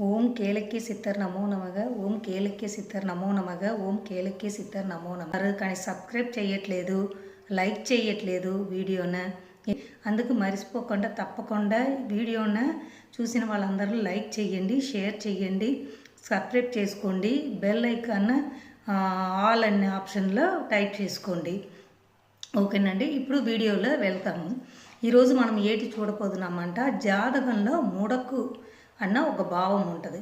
ఓం కేలక్కి cider నమో నమః. ఓం కేలక్కి cider నమో నమః. ఓం కేలక్కి cider నమో నమః. కానీ సబ్స్క్రైబ్ చేయట్లేదు, లైక్ చేయట్లేదు వీడియోన. అందుకు మర్చిపోకుండా తప్పకుండా వీడియోన చూసిన వాళ్ళందరూ లైక్ చేయండి, షేర్ చేయండి, సబ్స్క్రైబ్ చేసుకోండి. బెల్ ఐకాన్ ఆల్ అనే ఆప్షన్లో టైప్ చేసుకోండి. ఓకేనండి. ఇప్పుడు వీడియోలో వెళ్తాము. ఈరోజు మనం ఏటి చూడబోతున్నామంట, జాతకంలో ముడకు అన్న ఒక భావం ఉంటుంది.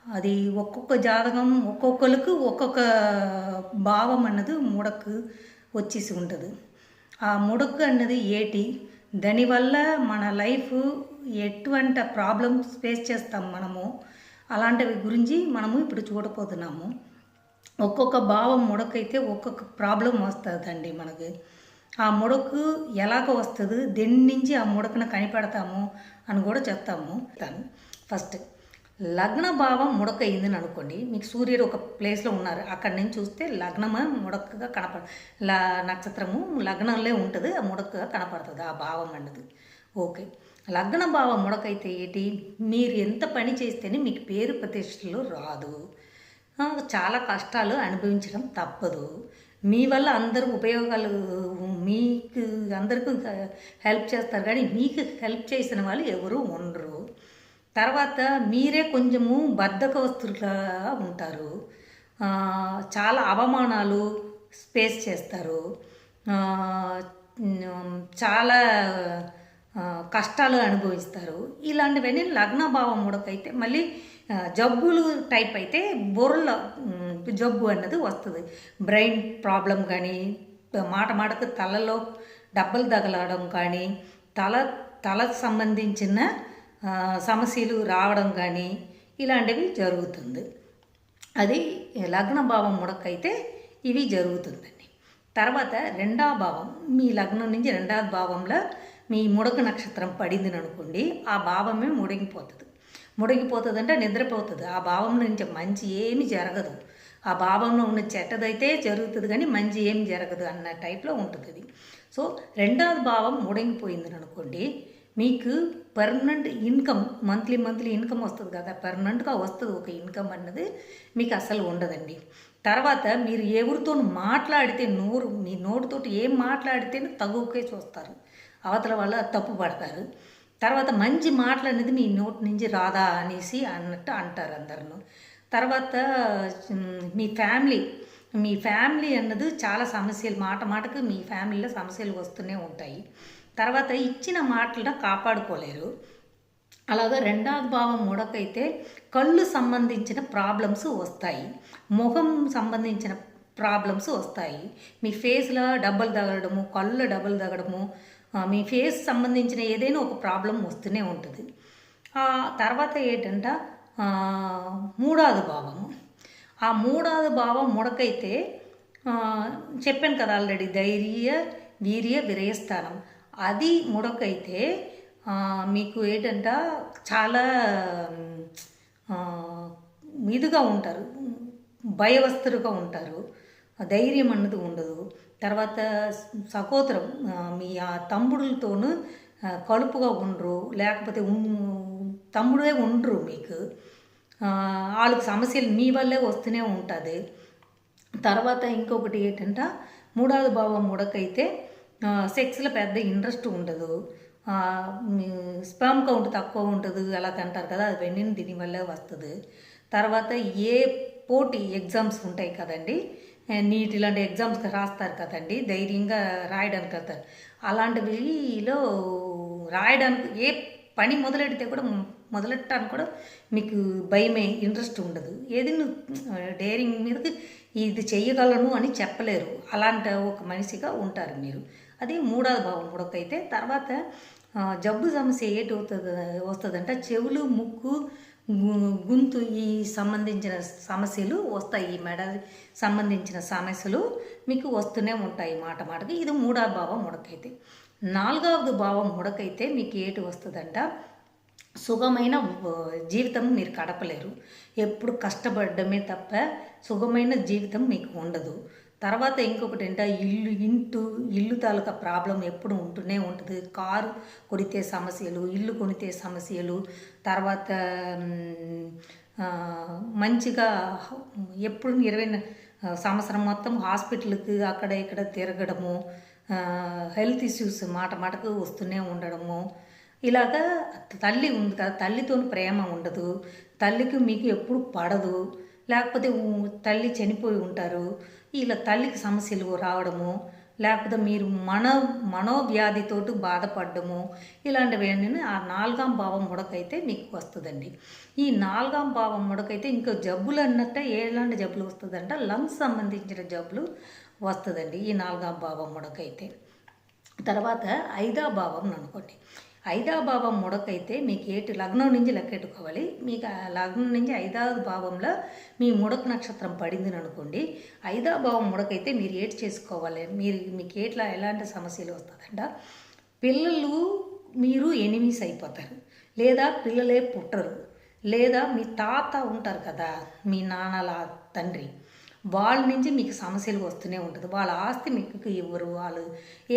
అది ఒక్కొక్క జాతకం ఒక్కొక్కరికి ఒక్కొక్క భావం అన్నది ముడకు వచ్చేసి ఉంటుంది. ఆ ముడకు అన్నది ఏటి, దానివల్ల మన లైఫ్ ఎటువంటి ప్రాబ్లమ్స్ ఫేస్ చేస్తాం మనము, అలాంటివి గురించి మనము ఇప్పుడు చూడబోతున్నాము. ఒక్కొక్క భావం ముడకైతే ఒక్కొక్క ప్రాబ్లం వస్తుందండి మనకి. ఆ ముడకు ఎలాగ వస్తుంది, దేని నుంచి ఆ ముడకను కనిపెడతాము అని కూడా చెప్తాము. ఫస్ట్ లగ్న భావం ముడక అయిందని అనుకోండి. మీకు సూర్యుడు ఒక ప్లేస్లో ఉన్నారు, అక్కడి నుంచి చూస్తే లగ్నము ముడకగా నక్షత్రము లగ్నంలో ఉంటుంది, ఆ ముడకగా కనపడుతుంది ఆ భావం అన్నది. ఓకే, లగ్న భావం ముడకైతే ఏంటి, మీరు ఎంత పని చేస్తేనే మీకు పేరు ప్రతిష్టలు రాదు, చాలా కష్టాలు అనుభవించడం తప్పదు. మీ వల్ల అందరూ ఉపయోగాలు, మీకు అందరికీ హెల్ప్ చేస్తారు, కానీ మీకు హెల్ప్ చేసిన వాళ్ళు ఎవరు ఉండరు. తర్వాత మీరే కొంచెము బద్ధకస్తులుగా ఉంటారు, చాలా అవమానాలు ఫేస్ చేస్తారు, చాలా కష్టాలు అనుభవిస్తారు. ఇలాంటివన్నీ లగ్నభావం ముడకైతే మళ్ళీ జబ్బులు టైప్ అయితే బుర్రలో జబ్బు అన్నది వస్తుంది. బ్రెయిన్ ప్రాబ్లం కానీ, మాటకు తలలో డబ్బలు తగలడం కానీ, తలకు సంబంధించిన సమస్యలు రావడం కానీ ఇలాంటివి జరుగుతుంది. అది లగ్న భావం ముడకైతే ఇవి జరుగుతుందండి. తర్వాత రెండవ భావం, మీ లగ్నం నుంచి రెండవ భావంలో మీ ముడక నక్షత్రం పడింది అనుకోండి, ఆ భావమే ముడిగిపోతుంది అంటే నిద్రపోతుంది. ఆ భావం నుంచి మంచి ఏమి జరగదు, ఆ భావంలో ఉన్న చెడ్డదైతే జరుగుతుంది కానీ మంచి ఏమి జరగదు అన్న టైప్లో ఉంటుంది అది. సో రెండవ భావం ముడిగిపోయింది అనుకోండి, మీకు పర్మనెంట్ ఇన్కమ్, మంత్లీ ఇన్కమ్ వస్తుంది కదా, పర్మనెంట్గా వస్తుంది ఒక ఇన్కమ్ అన్నది, మీకు అసలు ఉండదండి. తర్వాత మీరు ఎవరితో మాట్లాడితే మీ నోటితోటి ఏం మాట్లాడితే తగువకే చూస్తారు, అవతల వల్ల తప్పు పడతారు. తర్వాత మంచి మాటలు అనేది మీ నోటి నుంచి రాదా అనేసి అన్నట్టు అంటారు అందరూ. తర్వాత మీ ఫ్యామిలీ అన్నది చాలా సమస్యలు, మాటకు మీ ఫ్యామిలీలో సమస్యలు వస్తూనే ఉంటాయి. తర్వాత ఇచ్చిన మాటలను కాపాడుకోలేరు. అలాగా రెండవ భావం ముడకైతే కళ్ళు సంబంధించిన ప్రాబ్లమ్స్ వస్తాయి, ముఖం సంబంధించిన ప్రాబ్లమ్స్ వస్తాయి. మీ ఫేస్లో డబ్బలు తగలడము, కళ్ళు డబ్బలు తగడము, మీ ఫేస్ సంబంధించిన ఏదైనా ఒక ప్రాబ్లం వస్తూనే ఉంటుంది. తర్వాత ఏంటంటే మూడవది భావము, ఆ మూడవది భావం ముడకైతే చెప్పాను కదా ఆల్రెడీ, ధైర్య వీర్య విరయస్థానం. అది ముడకైతే మీకు ఏంటంటే చాలా ఇదిగా ఉంటారు, భయవస్తులుగా ఉంటారు, ధైర్యం అన్నది ఉండదు. తర్వాత సహోదరం, మీ ఆ తమ్ముడులతోనూ కలుపుగా ఉండరు, లేకపోతే తమ్ముడే ఉండరు మీకు, వాళ్ళకి సమస్యలు మీ వల్లే వస్తూనే ఉంటుంది. తర్వాత ఇంకొకటి ఏంటంటే మూడవది భావం ముడకైతే సెక్స్లో పెద్ద ఇంట్రెస్ట్ ఉండదు, స్పెర్మ్ కౌంట్ తక్కువ ఉంటుంది అలాగ అంటారు కదా, అది వెండిని దీనివల్లే వస్తుంది. తర్వాత ఏ పోటీ ఎగ్జామ్స్ ఉంటాయి కదండి, నీట్ ఇలాంటి ఎగ్జామ్స్ రాస్తారు కదండి, ధైర్యంగా రాయడానికి వెళ్తారు. అలాంటివిలో రాయడానికి ఏ పని మొదలెడితే కూడా మొదలెట్టడానికి కూడా మీకు భయమే, ఇంట్రెస్ట్ ఉండదు. ఏది డేరింగ్ మీదకి ఇది చెయ్యగలను అని చెప్పలేరు, అలాంటి ఒక మనిషిగా ఉంటారు మీరు. అది మూడవ భావం ముడకైతే. తర్వాత జబ్బు సమస్య ఏంటి వస్తుందంటే చెవులు, ముక్కు, గొంతు ఈ సంబంధించిన సమస్యలు వస్తాయి, ఈ మెడ సంబంధించిన సమస్యలు మీకు వస్తూనే ఉంటాయి మాటకి. ఇది మూడవ భావం ముడకైతే. నాలుగవది భావం ముడకైతే మీకు ఏంటి వస్తుందంట, సుఖమైన జీవితం మీరు గడపలేరు, ఎప్పుడు కష్టపడమే తప్ప సుఖమైన జీవితం మీకు ఉండదు. తర్వాత ఇంకొకటి ఏంటంటే ఇల్లు తాలూకా ప్రాబ్లం ఎప్పుడు ఉంటూనే ఉంటుంది. కారు కొడితే సమస్యలు, ఇల్లు కొనితే సమస్యలు, తర్వాత మంచిగా ఎప్పుడు సంవత్సరం మొత్తం హాస్పిటల్కి అక్కడ ఇక్కడ తిరగడము, హెల్త్ ఇష్యూస్ మాటకు వస్తూనే ఉండడము. ఇలాగా తల్లి ఉంది కదా, తల్లితో ప్రేమ ఉండదు, తల్లికి మీకు ఎప్పుడు పడదు, లేకపోతే తల్లి చనిపోయి ఉంటారు, ఇలా తల్లికి సమస్యలు రావడము, లేకపోతే మీరు మనోవ్యాధితోటి బాధపడము, ఇలాంటివన్నీ ఆ 4వ భావం ముడకైతే మీకు వస్తుందండి. ఈ 4వ భావం ముడకైతే ఇంకా జబ్బులు అన్నట్టే ఎలాంటి జబ్బులు వస్తుందంటే లంగ్స్ సంబంధించిన జబ్బులు వస్తుందండి ఈ 4వ భావం ముడకైతే. తర్వాత 5వ భావం అనుకోండి, 5వ భావం ముడకైతే మీకు లగ్నం నుంచి లెక్కెట్టుకోవాలి. మీకు ఆ లగ్నం నుంచి 5వ భావంలో మీ ముడక నక్షత్రం పడింది అనుకోండి, 5వ భావం ముడకైతే మీరు చేసుకోవాలి. మీకు ఎలాంటి సమస్యలు వస్తుందంట, పిల్లలు మీరు ఎనిమీస్ అయిపోతారు, లేదా పిల్లలే పుట్టరు, లేదా మీ తాత ఉంటారు కదా, మీ నాన్నల తండ్రి, వాళ్ళ నుంచి మీకు సమస్యలు వస్తూనే ఉంటుంది. వాళ్ళ ఆస్తి మీకు ఇవ్వరు, వాళ్ళు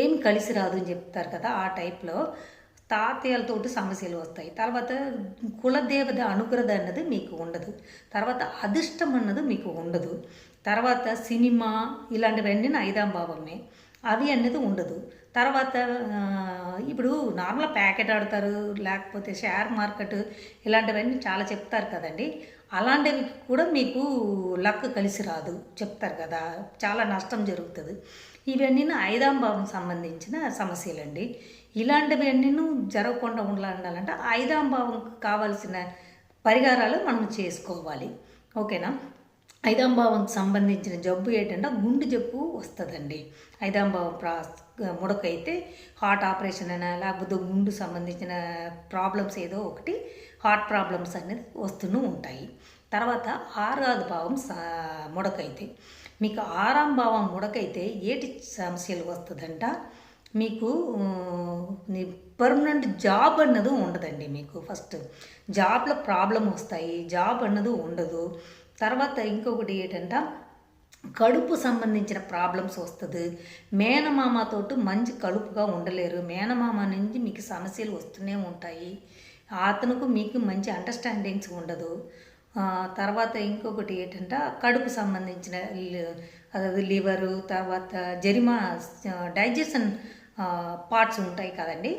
ఏమి కలిసి రాదు అని చెప్తారు కదా, ఆ టైప్లో తాతయ్యలతోటి సమస్యలు వస్తాయి. తర్వాత కులదేవత అనుగ్రహ అన్నది మీకు ఉండదు. తర్వాత అదృష్టం అన్నది మీకు ఉండదు. తర్వాత సినిమా ఇలాంటివన్నీ 5వ భావమే, అవి అనేది ఉండదు. తర్వాత ఇప్పుడు నార్మల్ ప్యాకెట్ ఆడతారు, లేకపోతే షేర్ మార్కెట్ ఇలాంటివన్నీ చాలా చెప్తారు కదండి, అలాంటివి కూడా మీకు లక్ కలిసి రాదు చెప్తారు కదా, చాలా నష్టం జరుగుతుంది. ఇవన్నీ 5వ భావం సంబంధించిన సమస్యలండి. ఇలాంటివన్నీ జరగకుండా ఉండాలంటే 5వ భావం కావాల్సిన పరిహారాలు మనం చేసుకోవాలి. ఓకేనా. 5వ భావంకి సంబంధించిన జబ్బు ఏంటంటే గుండె జబ్బు వస్తుందండి. 5వ భావం ముడకైతే హార్ట్ ఆపరేషన్ అయినా, లేకపోతే గుండు సంబంధించిన ప్రాబ్లమ్స్ ఏదో ఒకటి హార్ట్ ప్రాబ్లమ్స్ అనేది వస్తూనే ఉంటాయి. తర్వాత 6వ భావం ముడకైతే మీకు 6వ భావం ముడకైతే సమస్యలు వస్తుందంట, మీకు పర్మనెంట్ జాబ్ అన్నది ఉండదండి. మీకు ఫస్ట్ జాబ్లో ప్రాబ్లం వస్తాయి, జాబ్ అన్నది ఉండదు. తర్వాత ఇంకొకటి ఏంటంటే కడుపు సంబంధించిన ప్రాబ్లమ్స్ వస్తుంది. మేనమామతోటి మంచి కడుపుగా ఉండలేరు, మేనమామ నుంచి మీకు సమస్యలు వస్తూనే ఉంటాయి, అతనుకు మీకు మంచి అండర్స్టాండింగ్స్ ఉండదు. తర్వాత ఇంకొకటి ఏంటంటే కడుపు సంబంధించిన అదే లివరు, తర్వాత డైజెషన్ పార్ట్స్ ఉంటాయి కదండి,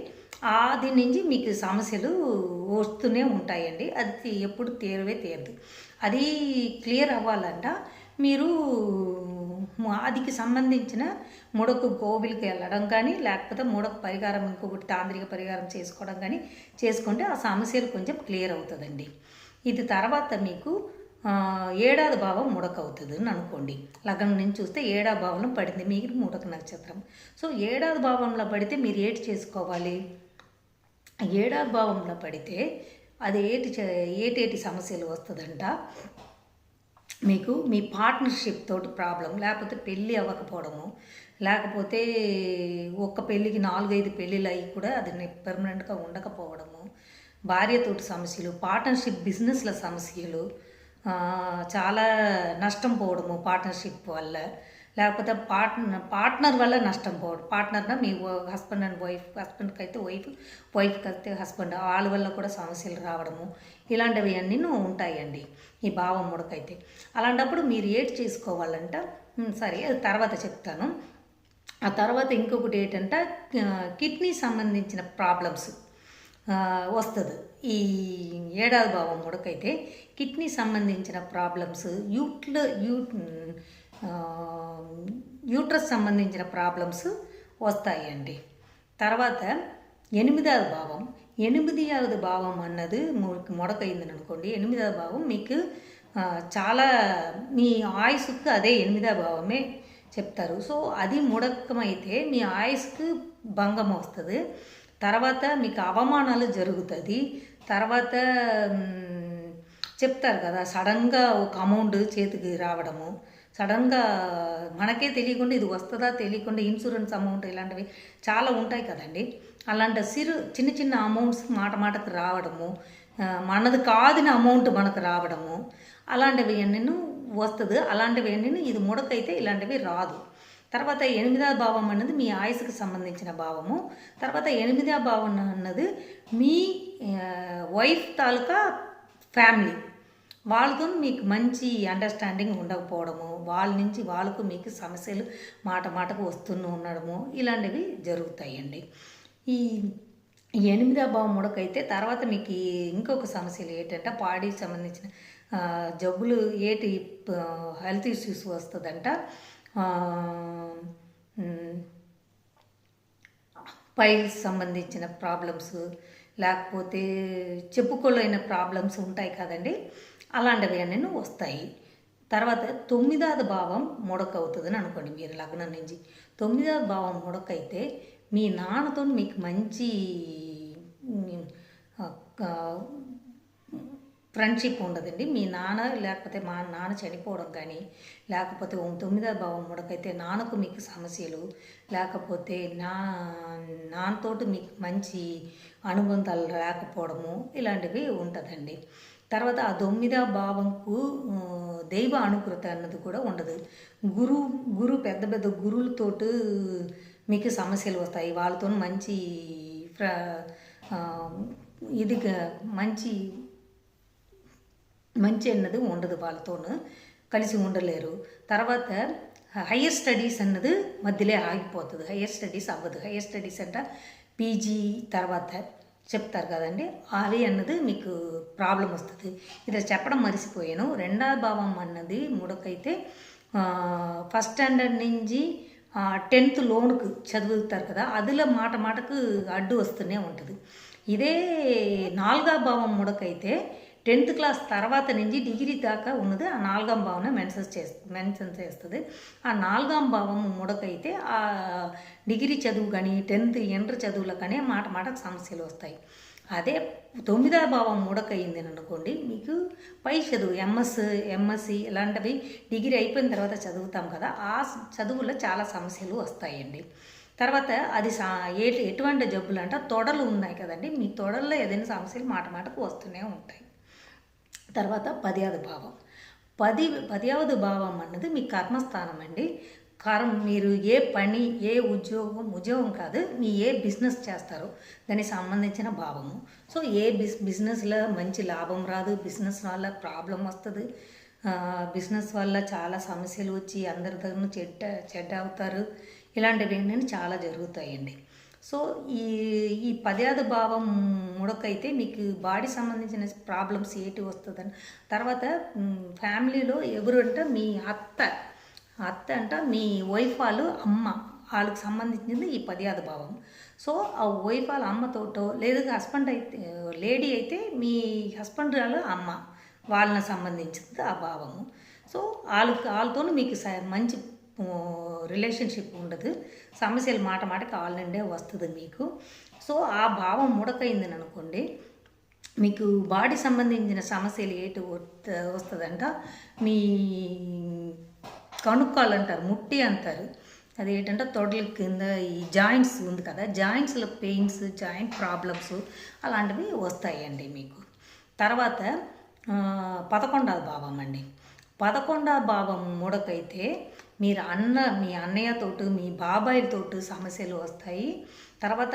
అది నుంచి మీకు సమస్యలు వస్తూనే ఉంటాయండి. అది ఎప్పుడు తీరదు. అది క్లియర్ అవ్వాలంట మీరు అదికి సంబంధించిన ముడకు కోవిలికి వెళ్ళడం కానీ, లేకపోతే ముడకు పరిహారం ఇంకొకటి తాంత్రిక పరిహారం చేసుకోవడం కానీ చేసుకుంటే ఆ సమస్యలు కొంచెం క్లియర్ అవుతుందండి. ఇది తర్వాత మీకు 7వ భావం ముడక అవుతుంది అని అనుకోండి. లగ్నం నుంచి చూస్తే 7వ భావంలో పడింది మీకు ముడక నక్షత్రం. సో 7వ భావంలో పడితే మీరు చేసుకోవాలి. 7వ భావంలో పడితే అది ఏటి సమస్యలు వస్తుందంట, మీకు మీ పార్ట్నర్షిప్ తోటి ప్రాబ్లం, లేకపోతే పెళ్ళి అవ్వకపోవడము, లేకపోతే ఒక్క పెళ్ళికి 4-5 పెళ్ళిళ్ళు అయ్యి కూడా అది పర్మనెంట్గా ఉండకపోవడము, భార్యతోటి సమస్యలు, పార్ట్నర్షిప్ బిజినెస్ల సమస్యలు, చాలా నష్టం పోవడము పార్ట్నర్షిప్ వల్ల, లేకపోతే పార్ట్నర్ వల్ల నష్టం పోవడం, పార్ట్నర్న మీ హస్బెండ్ అండ్ వైఫ్, హస్బెండ్కి అయితే వైఫ్కి అయితే హస్బెండ్, వాళ్ళ వల్ల కూడా సమస్యలు రావడము, ఇలాంటివి అన్నీ ఉంటాయండి ఈ భావం ముడకైతే. అలాంటప్పుడు మీరు చేసుకోవాలంట, సరే అది తర్వాత చెప్తాను. ఆ తర్వాత ఇంకొకటి ఏంటంటే కిడ్నీ సంబంధించిన ప్రాబ్లమ్స్ వస్తుంది. ఈ 7వ భావం ముడకైతే కిడ్నీ సంబంధించిన ప్రాబ్లమ్స్, యూట్రస్ సంబంధించిన ప్రాబ్లమ్స్ వస్తాయండి. తర్వాత 8వ భావం, 8వ భావం అన్నది ముడకైందని అనుకోండి. 8వ భావం మీకు చాలా మీ ఆయుస్కి అదే 8వ భావమే చెప్తారు. సో అది ముడకమైతే మీ ఆయుస్కి భంగం వస్తుంది. తర్వాత మీకు అవమానాలు జరుగుతుంది. తర్వాత చెప్తారు కదా, సడన్గా ఒక అమౌంట్ చేతికి రావడము, సడన్గా మనకే తెలియకుండా ఇది వస్తుందా తెలియకుండా ఇన్సూరెన్స్ అమౌంట్ ఇలాంటివి చాలా ఉంటాయి కదండి. అలాంటి చిన్న చిన్న అమౌంట్స్ మాటకు రావడము, మనది కాదని అమౌంట్ మనకు రావడము, అలాంటివి అన్నీ వస్తుంది. అలాంటివి ఏంటంటే ఇది ముడకైతే ఇలాంటివి రాదు. తర్వాత 8వ భావం అన్నది మీ ఆయుస్కి సంబంధించిన భావము. తర్వాత 8వ భావం అన్నది మీ వైఫ్ తాలూకా ఫ్యామిలీ, వాళ్ళతో మీకు మంచి అండర్స్టాండింగ్ ఉండకపోవడము, వాళ్ళ నుంచి వాళ్ళకు మీకు సమస్యలు మాట మాటకు వస్తూనే ఉండడము, ఇలాంటివి జరుగుతాయండి. ఈ 8వ భావం ముడకైతే తర్వాత మీకు ఇంకొక సమస్యలు ఏంటంటే బాడీకి సంబంధించిన జబ్బులు హెల్త్ ఇష్యూస్ వస్తుందంట. పైల్స్ సంబంధించిన ప్రాబ్లమ్స్, లేకపోతే చెప్పుకోలేని ప్రాబ్లమ్స్ ఉంటాయి కదండి, అలాంటివి అన్నీ వస్తాయి. తర్వాత 9వ భావం ముడకవుతుందని అనుకోండి. మీరు లగ్నం నుంచి 9వ భావం ముడకైతే మీ నాన్నతో మీకు మంచి ఫ్రెండ్షిప్ ఉండదండి. మీ నాన్న లేకపోతే మా నాన్న చనిపోవడం కానీ, లేకపోతే 9వ భావం ముడకైతే నాన్నకు మీకు సమస్యలు, లేకపోతే నాన్నతోటి మీకు మంచి అనుబంధాలు లేకపోవడము, ఇలాంటివి ఉంటుందండి. తర్వాత ఆ 9వ భావంకు దైవ అనుకృత అన్నది కూడా ఉండదు. గురు పెద్ద పెద్ద గురువులతోటి మీకు సమస్యలు వస్తాయి. వాళ్ళతో మంచి మంచి అన్నది ఉండదు, వాళ్ళతోనూ కలిసి ఉండలేరు. తర్వాత హయ్యర్ స్టడీస్ అన్నది మధ్యలో ఆగిపోతుంది. హయ్యర్ స్టడీస్ అవ్వదు. హయ్యర్ స్టడీస్ అంటే పీజీ తర్వాత చెప్తారు కదండి, అవి అన్నది మీకు ప్రాబ్లం వస్తుంది. ఇది చెప్పడం మర్చిపోయాను. 2వ భావం అన్నది ముడకైతే ఫస్ట్ స్టాండర్డ్ నుంచి 10th లోన్కు చదువుతారు కదా, అదిలో మాట మాటకు అడ్డు వస్తూనే ఉంటుంది. ఇదే 4వ భావం ముడకైతే 10th క్లాస్ తర్వాత నుంచి డిగ్రీ దాకా ఉన్నది ఆ 4వ భావన మెన్షన్ చేస్తుంది. ఆ 4వ భావం ముడకైతే ఆ డిగ్రీ చదువు కానీ 10th ఇంటర్ చదువులో కానీ మాట మాటకు సమస్యలు వస్తాయి. అదే 9వ భావం ముడకయింది అనుకోండి, మీకు పై చదువు ఎంఎస్సి ఇలాంటివి డిగ్రీ అయిపోయిన తర్వాత చదువుతాం కదా, ఆ చదువుల్లో చాలా సమస్యలు వస్తాయండి. తర్వాత అది ఎటువంటి జబ్బులు అంటే తొడలు ఉన్నాయి కదండి, మీ తొడల్లో ఏదైనా సమస్యలు మాట మాటకు వస్తూనే ఉంటాయి. తర్వాత 10వ భావం 10వ భావం అన్నది మీ కర్మస్థానం అండి. మీరు ఏ పని, ఏ ఉద్యోగం కాదు, మీ ఏ బిజినెస్ చేస్తారో దానికి సంబంధించిన భావము. సో ఏ బిజినెస్లో మంచి లాభం రాదు, బిజినెస్ వల్ల ప్రాబ్లం వస్తుంది, బిజినెస్ వల్ల చాలా సమస్యలు వచ్చి అందరి దగ్గర చెడ్డ అవుతారు, ఇలాంటివి ఏంటంటే చాలా జరుగుతాయండి. సో ఈ 10వ భావం ముడకైతే మీకు బాడీ సంబంధించిన ప్రాబ్లమ్స్ ఏంటి వస్తుందని. తర్వాత ఫ్యామిలీలో ఎవరు అంటే మీ అత్త అంటే మీ వైఫ్ వాళ్ళు వాళ్ళకి సంబంధించింది ఈ 10వ భావం. సో ఆ వైఫ్ వాళ్ళ అమ్మతోటో లేదా హస్బెండ్ అయితే లేడీ అయితే మీ హస్బెండ్ వాళ్ళ అమ్మ వాళ్ళని సంబంధించింది ఆ భావము. సో వాళ్ళతో మీకు మంచి రిలేషన్షిప్ ఉండదు, సమస్యలు మాట మాటకి వాళ్ళ నుండే వస్తుంది మీకు. సో ఆ భావం ముడకైందని అనుకోండి, మీకు బాడీ సంబంధించిన సమస్యలు ఏంటి వస్తుందంట, మీ కణుక్కాలు అంటారు, ముట్టి అంటారు, అది ఏంటంటే తొడల కింద ఈ జాయింట్స్ ఉంది కదా, జాయింట్స్లో పెయిన్స్, జాయింట్ ప్రాబ్లమ్స్ అలాంటివి వస్తాయండి మీకు. తర్వాత 11వ భావం అండి. 11వ భావం ముడకైతే మీ అన్నయ్యతోటి, మీ బాబాయిలతోటి సమస్యలు వస్తాయి. తర్వాత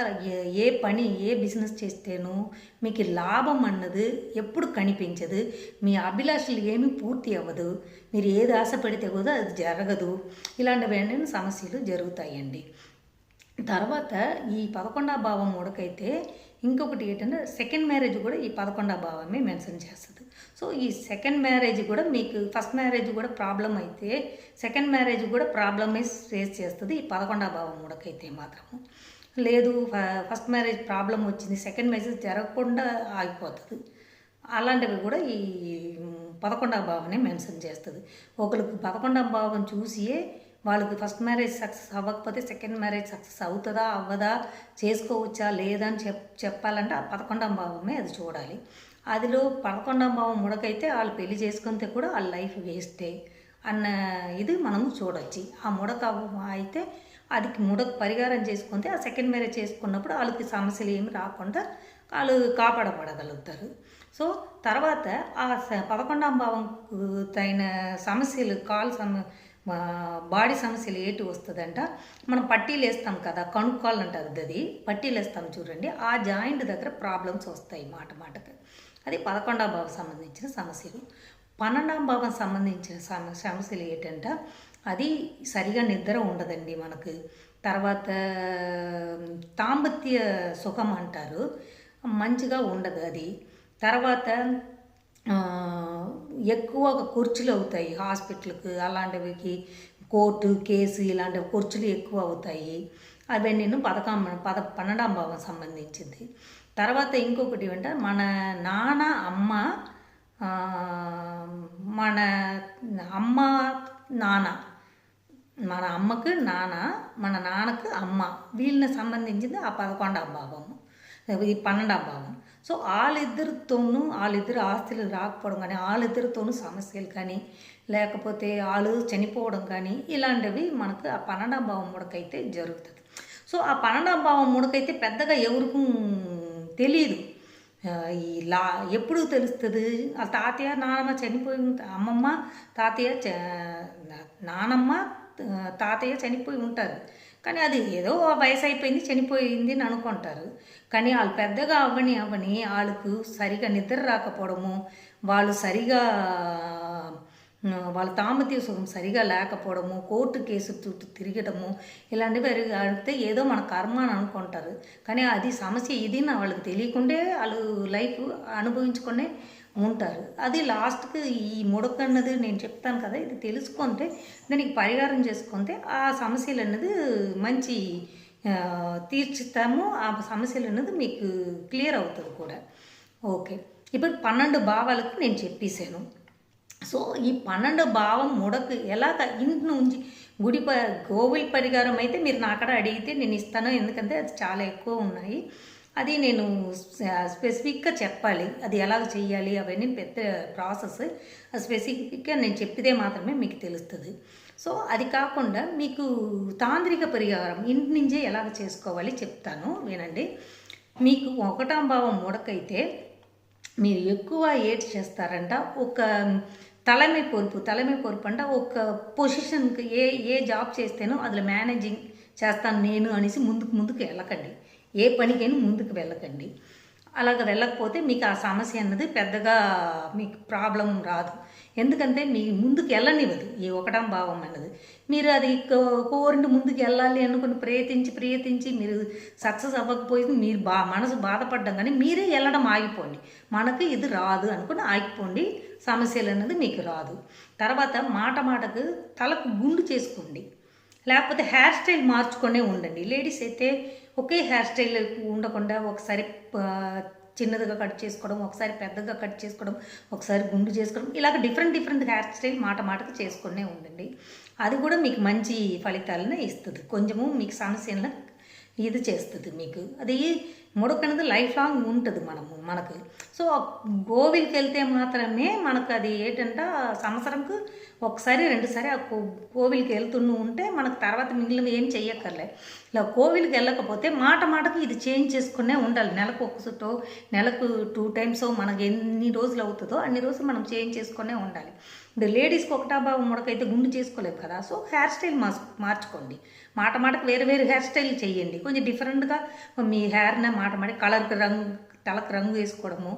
ఏ పని, ఏ బిజినెస్ చేస్తేనో మీకు లాభం అన్నది ఎప్పుడు కనిపించదు, మీ అభిలాషలు ఏమీ పూర్తి అవ్వదు, మీరు ఏది ఆశపడితే కూడా అది జరగదు, ఇలాంటివి సమస్యలు జరుగుతాయండి. తర్వాత ఈ 11వ భావం ముడకైతే ఇంకొకటి ఏంటంటే సెకండ్ మ్యారేజ్ కూడా ఈ 11వ భావమే మెన్షన్ చేస్తుంది. సో ఈ సెకండ్ మ్యారేజ్ కూడా మీకు ఫస్ట్ మ్యారేజ్ కూడా ప్రాబ్లం అయితే సెకండ్ మ్యారేజ్ కూడా ప్రాబ్లమే ఫేస్ చేస్తుంది ఈ 11వ భావం ముడకైతే మాత్రము. లేదు ఫస్ట్ మ్యారేజ్ ప్రాబ్లం వచ్చింది, సెకండ్ మ్యారేజ్ జరగకుండా ఆగిపోతుంది, అలాంటివి కూడా ఈ 11వ భావనే మెన్షన్ చేస్తుంది. ఒకరికి 11వ భావం చూసియే వాళ్ళకి ఫస్ట్ మ్యారేజ్ సక్సెస్ అవ్వకపోతే సెకండ్ మ్యారేజ్ సక్సెస్ అవుతుందా అవ్వదా, చేసుకోవచ్చా లేదా అని చెప్పాలంటే ఆ 11వ భావమే అది చూడాలి. అదిలో 11వ భావం ముడకైతే వాళ్ళు పెళ్లి చేసుకుంటే కూడా వాళ్ళ లైఫ్ వేస్టే అన్న ఇది మనం చూడొచ్చు. ఆ ముడక అయితే అది ముడక పరిహారం చేసుకుంటే ఆ సెకండ్ మ్యారేజ్ చేసుకున్నప్పుడు వాళ్ళకి సమస్యలు ఏమి రాకుండా వాళ్ళు కాపాడబడగలుగుతారు. సో తర్వాత ఆ 11వ భావంకు తగిన సమస్యలు బాడీ సమస్యలు ఏటి వస్తుందంట, మనం పట్టీలు వేస్తాం కదా, కణుక్కాలు అంటారు అది, పట్టీలు వేస్తాం చూడండి, ఆ జాయింట్ దగ్గర ప్రాబ్లమ్స్ వస్తాయి మాటకు. అది 11వ భావం సంబంధించిన సమస్యలు. 12వ భావం సంబంధించిన సమస్యలు ఏంటంటే అది సరిగా నిద్ర ఉండదండి మనకు. తర్వాత దాంపత్య సుఖం అంటారు, మంచిగా ఉండదు అది. తర్వాత ఎక్కువ ఖర్చులు అవుతాయి హాస్పిటల్కి, అలాంటివికి కోర్టు కేసు ఇలాంటి ఖర్చులు ఎక్కువ అవుతాయి. అవన్నీ 12వ భావం సంబంధించింది. తర్వాత ఇంకొకటి ఏంటంటే మన నాన్న అమ్మ, మన అమ్మ నాన్న, మన అమ్మకు నాన్న, మన నాన్నకు అమ్మ, వీళ్ళని సంబంధించింది ఆ 11వ భావము, ఈ 12వ భావం. సో వాళ్ళిద్దరు ఆస్తులు రాకపోవడం కానీ, వాళ్ళిద్దరితోనూ సమస్యలు కానీ, లేకపోతే వాళ్ళు చనిపోవడం కానీ, ఇలాంటివి మనకు ఆ 12వ భావం ముడకైతే జరుగుతుంది. సో ఆ 12వ భావం ముడకైతే పెద్దగా ఎవరికి తెలియదు. ఎప్పుడు తెలుస్తుంది, ఆ తాతయ్య నానమ్మ చనిపోయి అమ్మమ్మ తాతయ్య నానమ్మ తాతయ్య చనిపోయి ఉంటారు, కానీ అది ఏదో వయసు అయిపోయింది చనిపోయింది అని అనుకుంటారు. కానీ వాళ్ళు పెద్దగా అవ్వని వాళ్ళకు సరిగా నిద్ర రాకపోవడము, వాళ్ళు సరిగా వాళ్ళ దాంపత్య సుఖం సరిగా లేకపోవడము, కోర్టు కేసు చుట్టూ తిరగడము, ఇలాంటివి అయితే ఏదో మన కర్మ అని అనుకుంటారు. కానీ అది సమస్య ఇది నా వాళ్ళకి తెలియకుండే వాళ్ళు లైఫ్ అనుభవించుకునే ఉంటారు. అది లాస్ట్కి ఈ ముడక అన్నది నేను చెప్తాను కదా, ఇది తెలుసుకుంటే దానికి పరిహారం చేసుకుంటే ఆ సమస్యలు అన్నది మంచి తీర్చుతాము, ఆ సమస్యలు అన్నది మీకు క్లియర్ అవుతుంది కూడా. ఓకే, ఇప్పుడు 12 భావాలకు నేను చెప్పేశాను. సో ఈ 12 భావం ముడకు ఎలాగ ఇంటి నుంచి గోవిల్ పరిహారం అయితే మీరు నాకడ అడిగితే నేను ఇస్తాను, ఎందుకంటే అది చాలా ఎక్కువ ఉన్నాయి. అది నేను స్పెసిఫిక్గా చెప్పాలి, అది ఎలాగ చెయ్యాలి అవన్నీ పెద్ద ప్రాసెస్. స్పెసిఫిక్గా నేను చెప్పితే మాత్రమే మీకు తెలుస్తుంది. సో అది కాకుండా మీకు తాంత్రిక పరిహారం ఇంటి నుంచే ఎలాగ చేసుకోవాలి చెప్తాను వినండి. మీకు 1వ భావం ముడకైతే మీరు ఎక్కువ ఏటి చేస్తారంట, ఒక తలమే పొరుపు అంటే ఒక పొజిషన్కి ఏ జాబ్ చేస్తేనో అందులో మేనేజింగ్ చేస్తాను నేను అనేసి ముందుకు వెళ్ళకండి, ఏ పనికైనా ముందుకు వెళ్ళకండి. అలాగ వెళ్ళకపోతే మీకు ఆ సమస్య అన్నది పెద్దగా మీకు ప్రాబ్లం రాదు. ఎందుకంటే మీ ముందుకు వెళ్ళనివ్వదు ఈ 1వ భావం అన్నది. మీరు అది కోరింటి ముందుకు వెళ్ళాలి అనుకుని ప్రయత్నించి మీరు సక్సెస్ అవ్వకపోయింది, మీరు మనసు బాధపడ్డం, కానీ మీరే వెళ్ళడం ఆగిపోండి, మనకు ఇది రాదు అనుకుని ఆగిపోండి, సమస్యలు అన్నది మీకు రాదు. తర్వాత మాటకు తలకు గుండు చేసుకోండి, లేకపోతే హెయిర్ స్టైల్ మార్చుకొనే ఉండండి. లేడీస్ అయితే ఒకే హెయిర్ స్టైల్ ఉండకుండా ఒకసారి చిన్నదిగా కట్ చేసుకోవడం, ఒకసారి పెద్దగా కట్ చేసుకోవడం, ఒకసారి గుండు చేసుకోవడం, ఇలాగ డిఫరెంట్ హెయిర్ స్టైల్ మాటకు చేసుకునే ఉండండి. అది కూడా మీకు మంచి ఫలితాలను ఇస్తుంది, కొంచెము మీకు సమస్యలను ఇది చేస్తుంది. మీకు అది ముడక అనేది లైఫ్ లాంగ్ ఉంటుంది మనకు. సో గోవిల్కి వెళ్తే మాత్రమే మనకు అది ఏంటంటే సంవత్సరంకు ఒకసారి 2 సారి ఆ కోవిల్కి వెళ్తూ ఉంటే మనకు తర్వాత మిగిలిన ఏం చెయ్యక్కర్లే. ఇలా కోవిల్కి వెళ్ళకపోతే మాటకు ఇది చేంజ్ చేసుకునే ఉండాలి. నెలకు ఒకసారి, నెలకు 2 టైమ్స్, మనకు ఎన్ని రోజులు అవుతుందో అన్ని రోజులు మనం చేంజ్ చేసుకునే ఉండాలి. ఇప్పుడు లేడీస్కి 1వ భావం ముడకైతే గుండు చేసుకోలేవు కదా, సో హెయిర్ స్టైల్ మార్చుకోండి. మాటకు వేరే హెయిర్ స్టైల్ చేయండి, కొంచెం డిఫరెంట్గా మీ హెయిర్ని తలకు రంగు వేసుకోవడము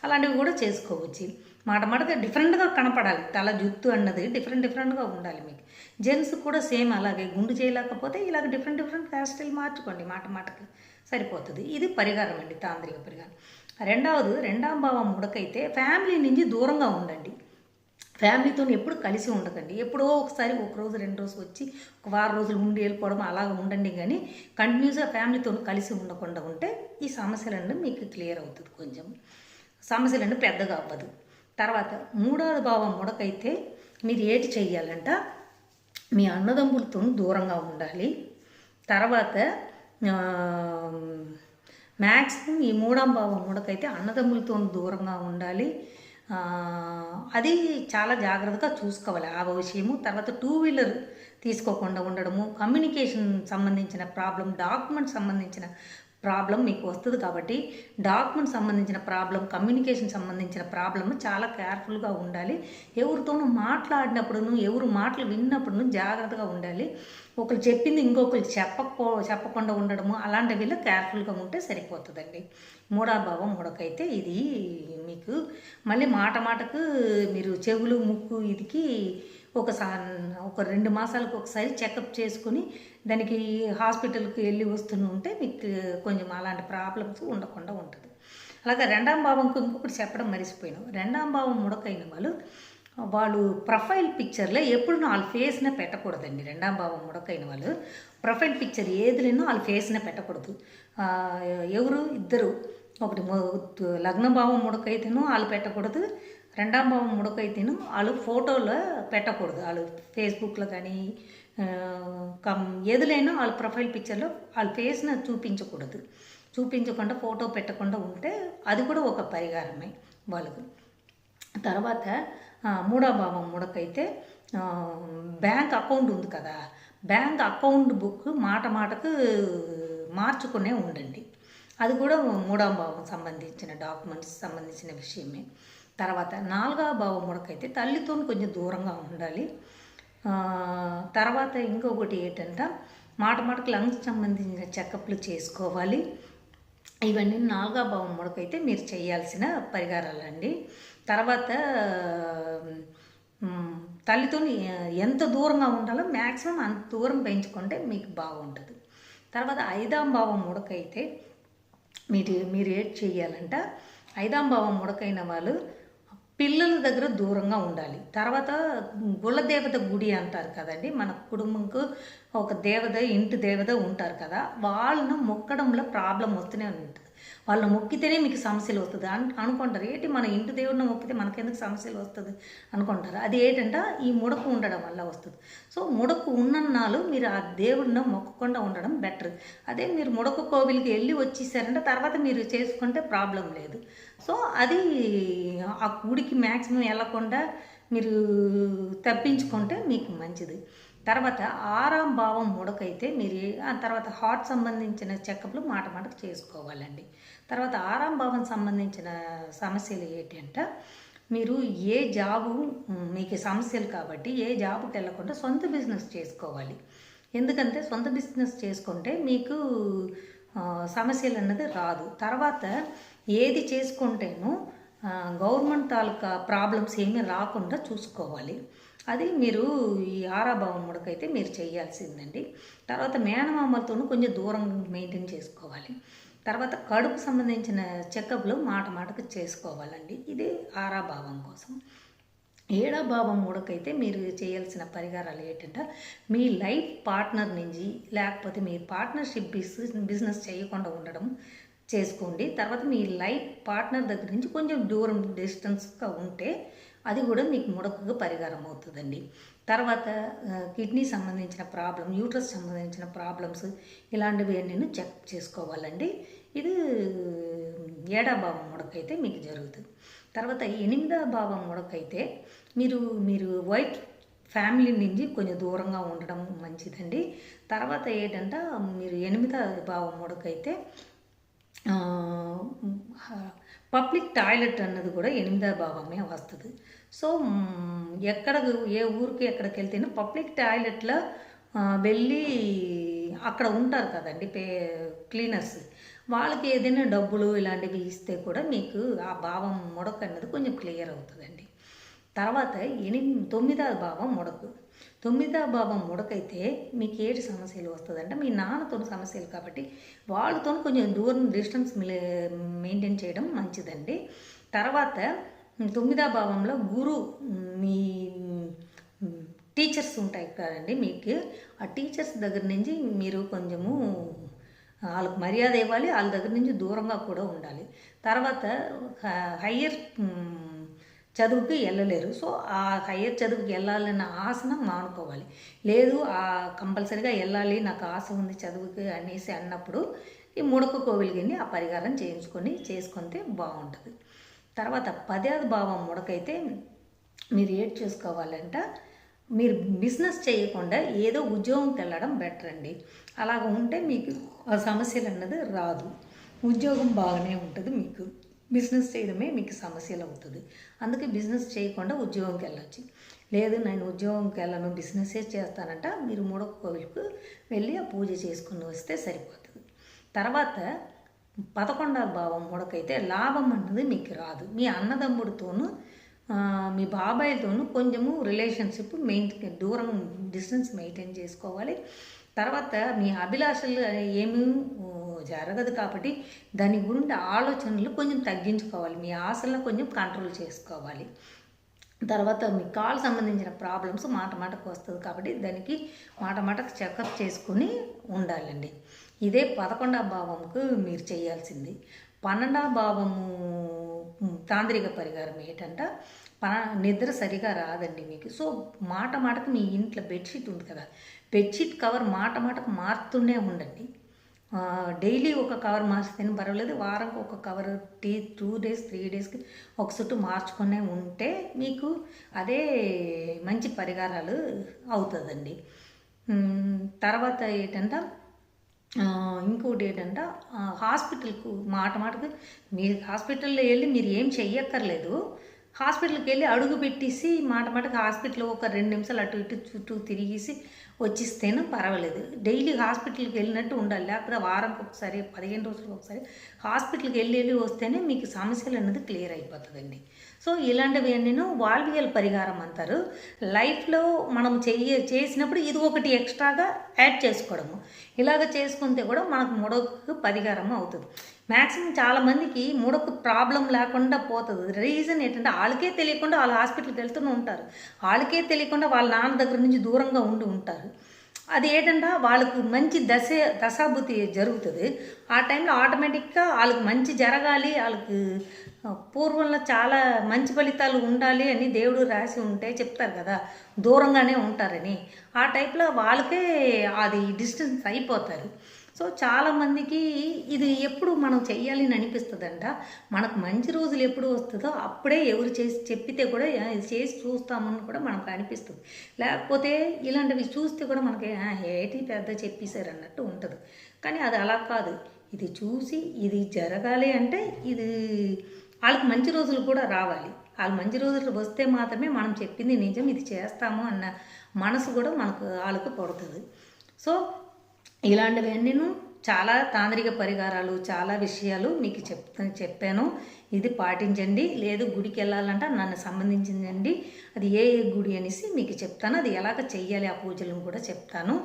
అలాంటివి కూడా చేసుకోవచ్చు. మాటకు డిఫరెంట్గా కనపడాలి, తల జుత్తు అన్నది డిఫరెంట్గా ఉండాలి మీకు. జెంట్స్ కూడా సేమ్ అలాగే, గుండు చేయలేకపోతే ఇలాగ డిఫరెంట్ హెయిర్ స్టైల్ మార్చుకోండి, మాటకు సరిపోతుంది. ఇది పరిహారం అండి, తాంత్రిక పరిహారం. 2వ భావం ముడకైతే ఫ్యామిలీ నుంచి దూరంగా ఉండండి, ఫ్యామిలీతో ఎప్పుడు కలిసి ఉండకండి. ఎప్పుడో ఒకసారి 1 రోజు 2 రోజు వచ్చి 1 వారం రోజులు ఉండి వెళ్ళిపోవడం అలాగ ఉండండి, కానీ కంటిన్యూస్గా ఫ్యామిలీతో కలిసి ఉండకుండా ఉంటే ఈ సమస్యలన్నీ మీకు క్లియర్ అవుతుంది, కొంచెం సమస్యలన్నీ పెద్దగా అవ్వదు. తర్వాత 3వ భావం ముడకైతే మీరు ఏటి చెయ్యాలంట, మీ అన్నదమ్ములతో దూరంగా ఉండాలి. తర్వాత మ్యాక్సిమం ఈ 3వ భావం ముడకైతే అన్నదమ్ములతో దూరంగా ఉండాలి. అది చాలా జాగ్రత్తగా చూసుకోవాలి ఆ విషయము. తర్వాత 2 వీలర్ తీసుకోకుండా ఉండడము, కమ్యూనికేషన్ సంబంధించిన ప్రాబ్లం, డాక్యుమెంట్ సంబంధించిన ప్రాబ్లం మీకు వస్తుంది. కాబట్టి డాక్యుమెంట్ సంబంధించిన ప్రాబ్లం, కమ్యూనికేషన్ సంబంధించిన ప్రాబ్లం చాలా కేర్ఫుల్గా ఉండాలి. ఎవరితోనూ మాట్లాడినప్పుడును, ఎవరు మాటలు విన్నప్పుడును జాగ్రత్తగా ఉండాలి. ఒకరు చెప్పింది ఇంకొకరికి చెప్పకుండా ఉండడము, అలాంటి వీళ్ళు కేర్ఫుల్గా ఉంటే సరిపోతుందండి. మూఢాభావం ముడకైతే ఇది మీకు మళ్ళీ మాటకు మీరు చెవులు, ముక్కు ఇదికి ఒక 2 మాసాలకు ఒకసారి చెకప్ చేసుకుని దానికి హాస్పిటల్కి వెళ్ళి వస్తుంటే మీకు కొంచెం అలాంటి ప్రాబ్లమ్స్ ఉండకుండా ఉంటుంది. అలాగే రెండవ భావంకు ఇంకొకటి చెప్పడం మర్చిపోయాను. రెండవ భావం ముడకైన వాళ్ళు ప్రొఫైల్ పిక్చర్లో ఎప్పుడు వాళ్ళ ఫేస్నే పెట్టకూడదండి. రెండవ భావం ముడకైన వాళ్ళు ప్రొఫైల్ పిక్చర్ ఏదిలేనో వాళ్ళ ఫేస్నే పెట్టకూడదు. ఎవరు ఇద్దరు, ఒకటి లగ్న భావం ముడకైతేనో వాళ్ళు పెట్టకూడదు, రెండవ భావం ముడకైతేనో వాళ్ళు ఫోటోలో పెట్టకూడదు. వాళ్ళు ఫేస్బుక్లో కానీ ఏదులైనా వాళ్ళ ప్రొఫైల్ పిక్చర్లో వాళ్ళ ఫేస్ని చూపించకుండా ఫోటో పెట్టకుండా ఉంటే అది కూడా ఒక పరిహారమే వాళ్ళకు. తర్వాత మూడవ భావం ముడకైతే బ్యాంక్ అకౌంట్ ఉంది కదా, బ్యాంక్ అకౌంట్ బుక్ మాటకు మార్చుకునే ఉండండి. అది కూడా మూడవ భావం సంబంధించిన డాక్యుమెంట్స్ సంబంధించిన విషయమే. తర్వాత నాలుగవ భావం ముడకైతే తల్లితో కొంచెం దూరంగా ఉండాలి. తర్వాత ఇంకొకటి ఏంటంటే మాటకు లంగ్స్ సంబంధించిన చెకప్లు చేసుకోవాలి. ఇవన్నీ నాలుగవ భావం ముడకైతే మీరు చేయాల్సిన పరిహారాలండి. తర్వాత తల్లితో ఎంత దూరంగా ఉండాలో మ్యాక్సిమం అంత దూరం పెంచుకుంటే మీకు బాగుంటుంది. తర్వాత ఐదవ భావం ముడకైతే మీరు ఏం చేయాలంట, ఐదవ భావం ముడకైన వాళ్ళు పిల్లల దగ్గర దూరంగా ఉండాలి. తర్వాత కులదేవత గుడి అంటారు కదండి, మన కుటుంబంకు ఒక దేవత, ఇంటి దేవత ఉంటారు కదా, వాళ్ళను మొక్కడంలో ప్రాబ్లం వస్తూనే ఉంటుంది. వాళ్ళని మొక్కితేనే మీకు సమస్యలు వస్తుంది అనుకుంటారు. ఏంటి మన ఇంటి దేవుడిని మొక్కితే మనకెందుకు సమస్యలు వస్తుంది అనుకుంటారు. అది ఏంటంటే ఈ ముడకు ఉండడం వల్ల వస్తుంది. సో ముడకు ఉన్నన్నాళ్ళు మీరు ఆ దేవుడిని మొక్కకుండా ఉండడం బెటర్. అదే మీరు ముడకు కోవిలికి వెళ్ళి వచ్చేసారంటే తర్వాత మీరు చేసుకుంటే ప్రాబ్లం లేదు. సో అది ఆ గుడికి మ్యాక్సిమం వెళ్ళకుండా మీరు తప్పించుకుంటే మీకు మంచిది. తర్వాత ఆరాం భావం ముడకైతే మీరు తర్వాత హార్ట్ సంబంధించిన చెకప్లు మాటకు చేసుకోవాలండి. తర్వాత ఆరాం భావం సంబంధించిన సమస్యలు ఏంటంటే మీరు ఏ జాబు మీకు సమస్యలు కాబట్టి ఏ జాబుకి వెళ్ళకుండా సొంత బిజినెస్ చేసుకోవాలి. ఎందుకంటే సొంత బిజినెస్ చేసుకుంటే మీకు సమస్యలు అన్నది రాదు. తర్వాత ఏది చేసుకుంటేనో గవర్నమెంట్ తాలూకా ప్రాబ్లమ్స్ ఏమీ రాకుండా చూసుకోవాలి. అది మీరు ఈ ఆరాభావం ముడకైతే మీరు చేయాల్సిందండి. తర్వాత మేనమామలతోనూ కొంచెం దూరం మెయింటైన్ చేసుకోవాలి. తర్వాత కడుపు సంబంధించిన చెకప్లు మాటకు చేసుకోవాలండి. ఇది ఆరాభావం కోసం. ఏడవ భావం ముడకైతే మీరు చేయాల్సిన పరిహారాలు ఏంటంటే మీ లైఫ్ పార్ట్నర్ నుంచి లేకపోతే మీ పార్ట్నర్షిప్ బిజినెస్ చేయకుండా ఉండడం చేసుకోండి. తర్వాత మీ లైఫ్ పార్ట్నర్ దగ్గర నుంచి కొంచెం దూరం డిస్టెన్స్గా ఉంటే అది కూడా మీకు ముడకగా పరిహారం అవుతుందండి. తర్వాత కిడ్నీ సంబంధించిన ప్రాబ్లం, యూట్రస్ సంబంధించిన ప్రాబ్లమ్స్ ఇలాంటివి నేను చెక్ చేసుకోవాలండి. ఇది ఏడవ భావం ముడకైతే మీకు జరుగుతుంది. తర్వాత ఎనిమిదవ భావం ముడకైతే మీరు వైట్ ఫ్యామిలీ నుంచి కొంచెం దూరంగా ఉండడం మంచిదండి. తర్వాత ఏంటంటే మీరు ఎనిమిదవ భావం ముడకైతే పబ్లిక్ టాయిలెట్ అన్నది కూడా ఎనిమిదవ భావమే వస్తుంది. సో ఏ ఊరికి ఎక్కడికి వెళ్తేనో పబ్లిక్ టాయిలెట్లో వెళ్ళి అక్కడ ఉంటారు కదండి క్లీనర్స్, వాళ్ళకి ఏదైనా డబ్బులు ఇలాంటివి ఇస్తే కూడా మీకు ఆ భావం ముడక అన్నది కొంచెం క్లియర్ అవుతుందండి. తర్వాత తొమ్మిదవ భావం ముడకు. తొమ్మిదవ భావం ముడకైతే మీకు ఏటి సమస్యలు వస్తుందంటే మీ నాన్నతో సమస్యలు కాబట్టి వాళ్ళతో కొంచెం దూరం డిస్టెన్స్ మెయింటైన్ చేయడం మంచిదండి. తర్వాత తొమ్మిదవ భావంలో గురు మీ టీచర్స్ ఉంటాయి కదండి, మీకు ఆ టీచర్స్ దగ్గర నుంచి మీరు కొంచెము వాళ్ళకి మర్యాద ఇవ్వాలి, వాళ్ళ దగ్గర నుంచి దూరంగా కూడా ఉండాలి. తర్వాత హయ్యర్ చదువుకి వెళ్ళలేరు. సో ఆ హయ్యర్ చదువుకి వెళ్ళాలన్న ఆశను మానుకోవాలి. లేదు కంపల్సరీగా వెళ్ళాలి నాకు ఆశ ఉంది చదువుకి అనేసి అన్నప్పుడు ఈ ముడక కోవిలికి ఆ పరిహారం చేసుకుంటే బాగుంటుంది. తర్వాత 10వ భావం ముడకైతే మీరు ఏడ్ చేసుకోవాలంట మీరు బిజినెస్ చేయకుండా ఏదో ఉద్యోగంకి వెళ్ళడం బెటర్ అండి. అలాగ ఉంటే మీకు ఆ సమస్యలు అన్నది రాదు. ఉద్యోగం బాగానే ఉంటుంది, మీకు బిజినెస్ చేయడమే మీకు సమస్యలు అవుతుంది. అందుకే బిజినెస్ చేయకుండా ఉద్యోగంకి వెళ్ళచ్చు. లేదు నేను ఉద్యోగంకి వెళ్ళను బిజినెసే చేస్తానంట, మీరు మూడొక కోవిలకు వెళ్ళి ఆ పూజ చేసుకుని వస్తే సరిపోతుంది. తర్వాత 11వ భావం మూడకైతే లాభం అన్నది మీకు రాదు. మీ అన్నదమ్ముడితోనూ మీ బాబాయ్తోనూ కొంచెము రిలేషన్షిప్ దూరం డిస్టెన్స్ మెయింటైన్ చేసుకోవాలి. తర్వాత మీ అభిలాషలు ఏమీ జరగదు కాబట్టి దాని గురించి ఆలోచనలు కొంచెం తగ్గించుకోవాలి. మీ ఆశలను కొంచెం కంట్రోల్ చేసుకోవాలి. తర్వాత మీ కాల్ సంబంధించిన ప్రాబ్లమ్స్ మాట మాటకు వస్తుంది కాబట్టి దానికి మాట మాటకు చెకప్ చేసుకుని ఉండాలండి. ఇదే 11వ భావంకు మీరు చేయాల్సింది. 12వ భావము తాంత్రిక పరిహారం ఏంటంటే నిద్ర సరిగా రాదండి మీకు. సో మాట మాటకు మీ ఇంట్లో బెడ్షీట్ ఉంది కదా, బెడ్షీట్ కవర్ మాట మాటకు మారుతూనే ఉండండి. డైలీ ఒక కవర్ మార్చితేనే పర్వాలేదు, వారానికి ఒక కవర్ 2 days 3 daysకి ఒక చుట్టూ మార్చుకునే ఉంటే మీకు అదే మంచి పరిహారాలు అవుతుందండి. తర్వాత ఏంటంటే ఇంకోటి ఏంటంటే హాస్పిటల్కు మాట మాటకు మీరు హాస్పిటల్లో వెళ్ళి మీరు ఏం చెయ్యక్కర్లేదు. హాస్పిటల్కి వెళ్ళి అడుగు పెట్టేసి మాట మాటకు హాస్పిటల్ ఒక 2 నిమిషాలు అటు ఇటు చుట్టూ తిరిగేసి వచ్చిస్తేనే పర్వాలేదు. డైలీ హాస్పిటల్కి వెళ్ళినట్టు ఉండాలి. లేకపోతే వారానికి ఒకసారి 15 రోజులకు ఒకసారి హాస్పిటల్కి వెళ్ళి వస్తేనే మీకు సమస్యలు అనేది క్లియర్ అయిపోతుందండి. సో ఇలాంటివి నేను వాల్వియల్ పరిహారం అంటారు. లైఫ్లో మనం చేసినప్పుడు ఇది ఒకటి ఎక్స్ట్రాగా యాడ్ చేసుకోవడము. ఇలాగ చేసుకుంటే కూడా మనకు మూడొక పరిహారం అవుతుంది. మ్యాక్సిమం చాలామందికి మూడొక ప్రాబ్లం లేకుండా పోతుంది. రీజన్ ఏంటంటే వాళ్ళకే తెలియకుండా వాళ్ళు హాస్పిటల్కి వెళ్తూనే ఉంటారు. వాళ్ళకే తెలియకుండా వాళ్ళ నాన్న దగ్గర నుంచి దూరంగా ఉండి ఉంటారు. అది ఏంటంటే వాళ్ళకు మంచి దశాభుతి జరుగుతుంది. ఆ టైంలో ఆటోమేటిక్గా వాళ్ళకి మంచి జరగాలి, వాళ్ళకి పూర్వంలో చాలా మంచి ఫలితాలు ఉండాలి అని దేవుడు రాసి ఉంటే చెప్తారు కదా, దూరంగానే ఉంటారని. ఆ టైప్లో వాళ్ళకే అది డిస్టెన్స్ అయిపోతారు. సో చాలామందికి ఇది ఎప్పుడు మనం చెయ్యాలి అని అనిపిస్తుందంట. మనకు మంచి రోజులు ఎప్పుడు వస్తుందో అప్పుడే ఎవరు చేసి చెప్పితే కూడా ఇది చేసి చూస్తామని కూడా మనకు అనిపిస్తుంది. లేకపోతే ఇలాంటివి చూస్తే కూడా మనకి ఏటి పెద్ద చెప్పేశారు అన్నట్టు ఉంటుంది. కానీ అది అలా కాదు. ఇది చూసి ఇది జరగాలి అంటే ఇది వాళ్ళకి మంచి రోజులు కూడా రావాలి. వాళ్ళు మంచి రోజులు వస్తే మాత్రమే మనం చెప్పింది నిజం, ఇది చేస్తాము అన్న మనసు కూడా మనకు వాళ్ళకు పడుతుంది. సో ఇలాంటివన్నీ చాలా తాంత్రిక పరిహారాలు, చాలా విషయాలు మీకు చెప్పాను. ఇది పాటించండి. లేదు గుడికి వెళ్ళాలంటే నన్ను సంబంధించిందండి, అది ఏ గుడి అనేసి మీకు చెప్తాను. అది ఎలాగ చెయ్యాలి ఆ పూజలను కూడా చెప్తాను.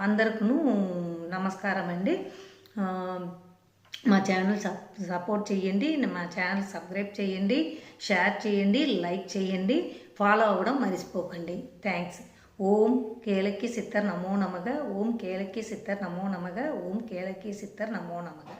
అందరికీ నమస్కారం అండి. మా ఛానల్ సపోర్ట్ చేయండి, మా ఛానల్ సబ్స్క్రైబ్ చేయండి, షేర్ చేయండి, లైక్ చేయండి, ఫాలో అవ్వడం మర్చిపోకండి. థ్యాంక్స్. ఓం కేళకి సిత్తర్ నమో నమః. ఓం కేళకి సిత్తర్ నమో నమః. ఓం కేళకి సిత్తర్ నమో నమః.